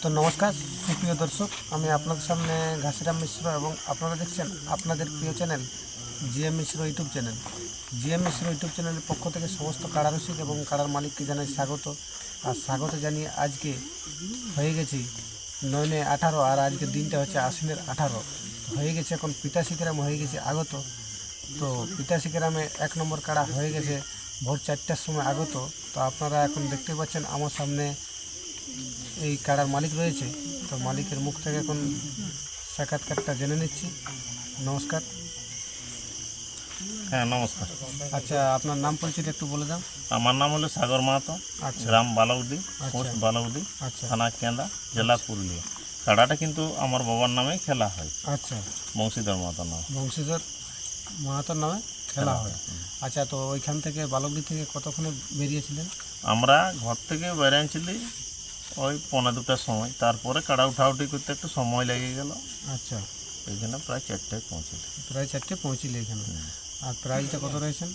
তো নমস্কার সুপ্রিয় দর্শক, আমি আপনাদের সামনে ঘাসিরাম মিশ্র এবং আপনারা দেখছেন আপনাদের প্রিয় চ্যানেল জিএম মিশ্র ইউটিউব চ্যানেল। জিএম মিশ্র ইউটিউব চ্যানেলের পক্ষ থেকে সমস্ত কাড়া রসিক এবং কাড়ার মালিককে জানাই স্বাগত। আর স্বাগত জানিয়ে আজকে হয়ে গেছি 9/18 আর আজকের দিনটা হচ্ছে আশ্বিনের 18 হয়ে গেছে। এখন পিতাশী গ্রাম হয়ে গেছে আগত। তো পিতাশী গ্রামে 1 নম্বর কাড়া হয়ে গেছে ভোর 4টার সময় আগত। তো আপনারা এখন দেখতে পাচ্ছেন আমার সামনে এই কাড়ার মালিক রয়েছে। তো মালিকের মুখ থেকে এখন সাক্ষাৎকারটা জেনে নিচ্ছি। নমস্কার। হ্যাঁ নমস্কার। আচ্ছা, আপনার নাম পরিচয়টা একটু বলে দাও। আমার নাম হলো সাগর মাহাতো, আচ্ছা গ্রাম বালাউদি, আচ্ছা পোস্ট বালাউদি, আচ্ছা থানা কেন্দা, জেলা পুরুলিয়া। কাড়াটা কিন্তু আমার বাবার নামে খেলা হয়, আচ্ছা বংশীধর মাহাতো নাম। বংশীধর মাহাতোর নামে খেলা হয়। আচ্ছা, তো ওইখান থেকে বালকদি থেকে কতক্ষণে বেরিয়েছিলেন? আমরা ঘর থেকে বেরিয়েছিলি ওই 1:45টার সময়। তারপরে কাড়া উঠাউঠি করতে একটু সময় লেগে গেল, আচ্ছা, এই জন্য প্রায় 4টায় পৌঁছলি। প্রায় 4টে পৌঁছিলে এখানে। আর প্রাইজটা কত রয়েছেন?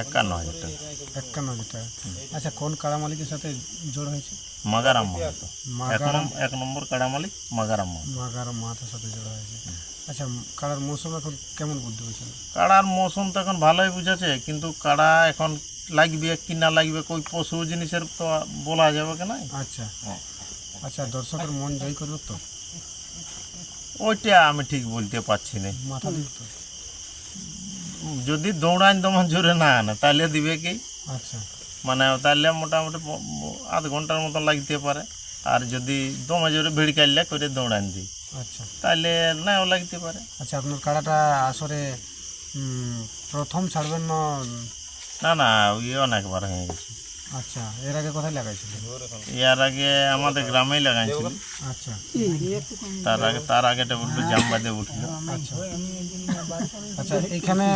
51,000 টাকা। 51,000 টাকা। আচ্ছা, কোন কাড়া মালিকের সাথে জোড় হয়েছে? মাগারাম মাহাতো, মাগারাম 1 নম্বর কাড়া মালিক মাগারাম মাহাতো। মাগারাম মাহাতোর সাথে জোড়া হয়েছে। আচ্ছা, কাড়ার মৌসুম এখন কেমন বুঝতে পারছেন? কাড়ার মৌসুম তো এখন ভালোই বুঝেছে, কিন্তু কাড়া এখন লাগবে কি না লাগবে কই পশু জিনিসের তো বলা যাবে কি না। আচ্ছা আচ্ছা, দর্শকের মন জয় করবে তো? ওইটা আমি ঠিক বলতে পারছি না। মাথা দিক তো? যদি দৌড়ান তোমার জোরে না আনে তাহলে দিবে কি, আচ্ছা মানে তাহলে মোটামুটি আধ ঘন্টার মতো লাগতে পারে। আর যদি দমে জোরে ভিড় কাটলে করে দৌড়ান দিই আচ্ছা তাহলে নাও লাগতে পারে। আচ্ছা, আপনার কাড়াটা আসরে প্রথম ছাড়বেন না? না না, ওই অনেকবার হয়ে গেছে। আচ্ছা, এর আগে কোথায় লাগাইছিলেন? এর আগে আমাদের গ্রামেই লাগাইছিল। আচ্ছা তার আগেটা উঠলো জামবাদে উঠলো। আচ্ছা আচ্ছা, এইখানে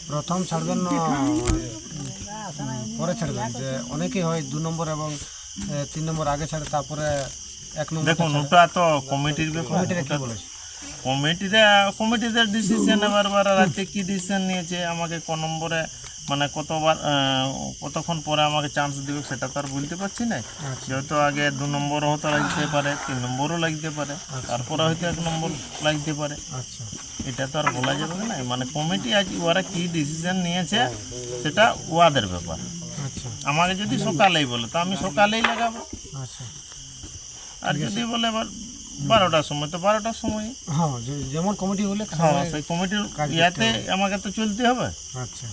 প্রথম ছাড়বেন না পরে ছাড়বেন? যে অনেকেই হয় 2 নম্বর এবং 3 নম্বর আগে ছাড়ে, তারপরে 1 নম্বর। দেখুন ওটা তো কমিটির ব্যাপার। কমিটিরা কি বলেছে? কমিটিদের ডিসিশন এবার রাতে কি ডিসিশন নিয়েছে, আমাকে ক নম্বরে মানে কতক্ষণ পরে আমাকে চান্স দেবে সেটা তো আর বলতে পারছি না। যেহেতু আগে 2 নম্বরও হয়তো লাগতে পারে, 3 নম্বরও লাগতে পারে, তারপরে হয়তো 1 নম্বর লাগতে পারে। আচ্ছা এটা তো আর বলা যাবে না। মানে কমিটি আজ ওরা কি ডিসিশন নিয়েছে সেটা ওদের ব্যাপার। আচ্ছা আমাকে যদি সকালেই বলে তো আমি সকালেই লাগাবো, আচ্ছা। আর যদি বলে এবার 12টার সময় তো 12টার সময়। হ্যাঁ, যেমন কমিটি হলে হ্যাঁ, সেই কমিটির ইয়াতে আমাকে তো চলতে হবে। আচ্ছা,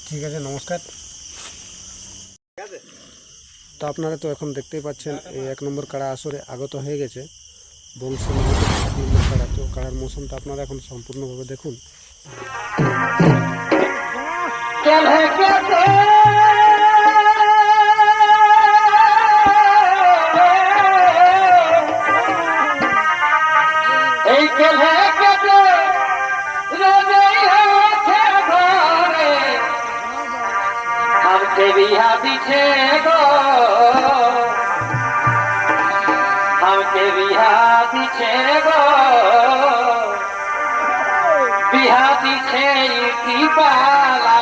ঠিক আছে, নমস্কার। তো আপনারা তো এখন দেখতেই পাচ্ছেন এই 1 নম্বর কাড়া আসরে আগত হয়ে গেছে বংশী নম্বর কাড়া। তো কাড়ার মৌসুমটা আপনারা এখন সম্পূর্ণভাবে দেখুন। हमके बिहाती छे गो बिहाती छे की बाला